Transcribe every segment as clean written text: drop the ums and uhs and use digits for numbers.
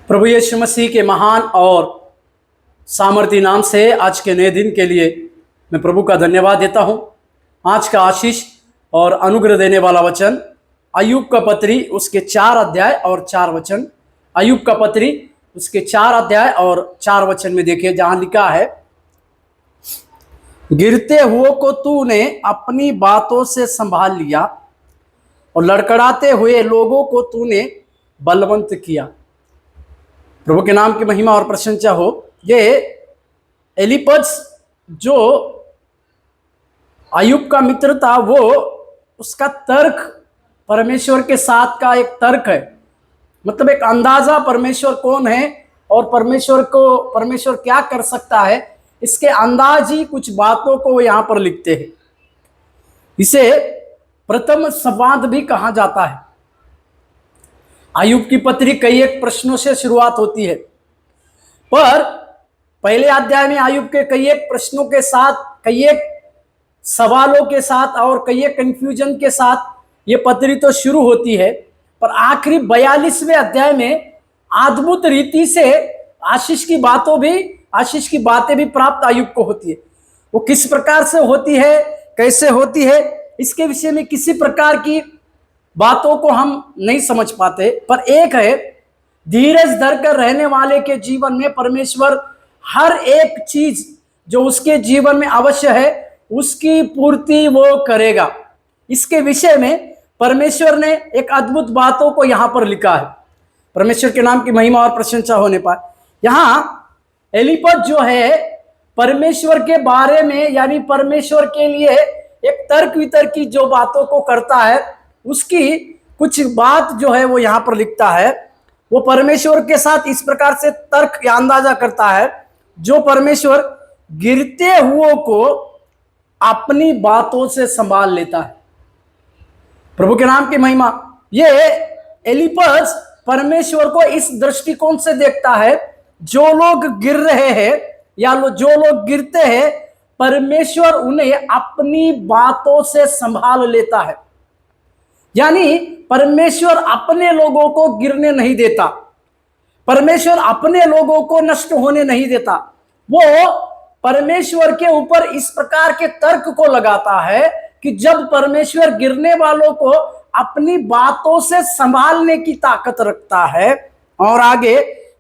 प्रभु यीशु मसीह के महान और सामर्थी नाम से आज के नए दिन के लिए मैं प्रभु का धन्यवाद देता हूं। आज का आशीष और अनुग्रह देने वाला वचन अय्यूब का पत्री उसके 4 अध्याय और 4 वचन। अय्यूब का पत्री उसके 4 अध्याय और 4 वचन में देखिए, जहां लिखा है, गिरते हुए को तूने अपनी बातों से संभाल लिया और लड़खड़ाते हुए लोगों को तूने बलवंत किया। प्रभु के नाम की महिमा और प्रशंसा हो। ये एलीपज जो अय्यूब का मित्र था, वो उसका तर्क परमेश्वर के साथ का एक तर्क है, मतलब एक अंदाजा परमेश्वर कौन है और परमेश्वर क्या कर सकता है, इसके अंदाज ही कुछ बातों को वो यहाँ पर लिखते हैं। इसे प्रथम संवाद भी कहा जाता है। अय्यूब की पत्री कई एक प्रश्नों से शुरुआत होती है, पर पहले अध्याय में अय्यूब के कई एक प्रश्नों के साथ, कई एक सवालों के साथ और कई एक कंफ्यूजन के साथ ये पत्री तो शुरू होती है, पर आखिरी 42वें अध्याय में अद्भुत रीति से आशीष की बातें भी प्राप्त अय्यूब को होती है। वो किस प्रकार से होती है, कैसे होती है, इसके विषय में किसी प्रकार की बातों को हम नहीं समझ पाते, पर एक है, धीरज धरकर रहने वाले के जीवन में परमेश्वर हर एक चीज जो उसके जीवन में अवश्य है उसकी पूर्ति वो करेगा। इसके विषय में परमेश्वर ने एक अद्भुत बातों को यहां पर लिखा है। परमेश्वर के नाम की महिमा और प्रशंसा होने पर यहां एलीपज जो है परमेश्वर के बारे में, यानी परमेश्वर के लिए एक तर्क वितर्क की जो बातों को करता है, उसकी कुछ बात जो है वो यहां पर लिखता है। वो परमेश्वर के साथ इस प्रकार से तर्क या अंदाजा करता है, जो परमेश्वर गिरते हुए को अपनी बातों से संभाल लेता है। प्रभु के नाम की महिमा। ये एलीपज परमेश्वर को इस दृष्टिकोण से देखता है, जो लोग गिर रहे हैं या जो लोग गिरते हैं, परमेश्वर उन्हें अपनी बातों से संभाल लेता है। यानी परमेश्वर अपने लोगों को गिरने नहीं देता, परमेश्वर अपने लोगों को नष्ट होने नहीं देता। वो परमेश्वर के ऊपर इस प्रकार के तर्क को लगाता है कि जब परमेश्वर गिरने वालों को अपनी बातों से संभालने की ताकत रखता है और आगे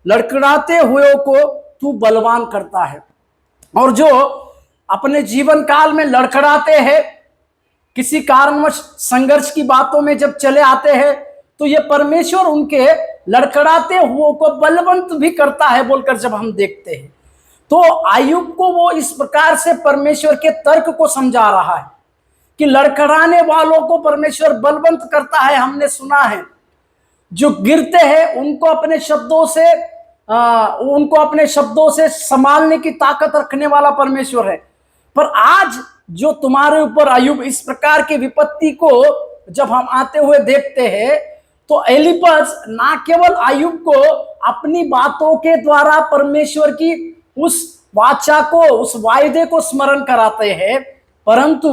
लड़खड़ाते हुए को तू बलवान करता है, और जो अपने जीवन काल में लड़खड़ाते हैं, किसी कारणवश संघर्ष की बातों में जब चले आते हैं, तो ये परमेश्वर उनके लड़खड़ाते हुए को बलवंत भी करता है बोलकर जब हम देखते हैं, तो अय्यूब को वो इस प्रकार से परमेश्वर के तर्क को समझा रहा है कि लड़खड़ाने वालों को परमेश्वर बलवंत करता है। हमने सुना है, जो गिरते हैं उनको अपने शब्दों से संभालने की ताकत रखने वाला परमेश्वर है। पर आज जो तुम्हारे ऊपर अय्यूब इस प्रकार की विपत्ति को जब हम आते हुए देखते हैं, तो एलीपज ना केवल अय्यूब को अपनी बातों के द्वारा परमेश्वर की उस वाचा को, उस वायदे को स्मरण कराते हैं, परंतु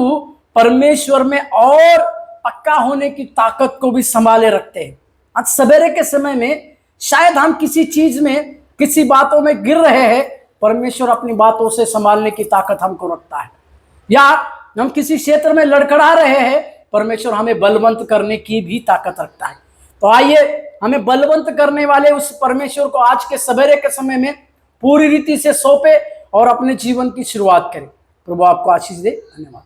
परमेश्वर में और पक्का होने की ताकत को भी संभाले रखते हैं। आज सवेरे के समय में शायद हम किसी चीज में, किसी बातों में गिर रहे हैं, परमेश्वर अपनी बातों से संभालने की ताकत हमको रखता है। या हम किसी क्षेत्र में लड़खड़ा रहे हैं, परमेश्वर हमें बलवंत करने की भी ताकत रखता है। तो आइए हमें बलवंत करने वाले उस परमेश्वर को आज के सवेरे के समय में पूरी रीति से सौंपे और अपने जीवन की शुरुआत करें। प्रभु आपको आशीष दे। धन्यवाद।